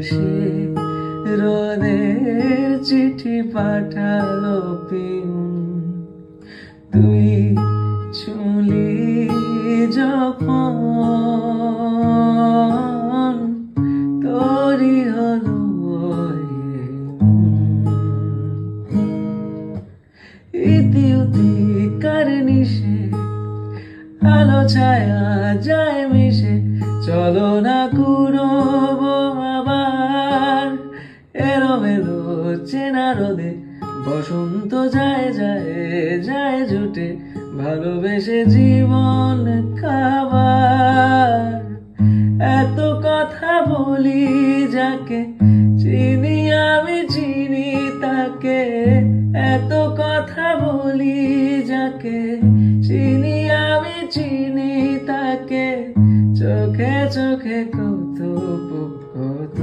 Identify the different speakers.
Speaker 1: সে রোদের চিঠি পাঠালো পিউন। তুই ছুঁলি যখন তোরই হলো ইতি উতি কার নিশে আলো ছায়া যায় মিশে। চলো না কুড়োবো আবার এলোমেলো চেনা রোদে। বসন্ত যায় যায় যায় জুটে ভালোবেসে জীবন খাবার। এত কথা বলি যাকে চিনি আমি চিনি তাকে। এত কথা বলি যাকে চিনি আমি চিনি তাকে। চোখে চোখে কত কত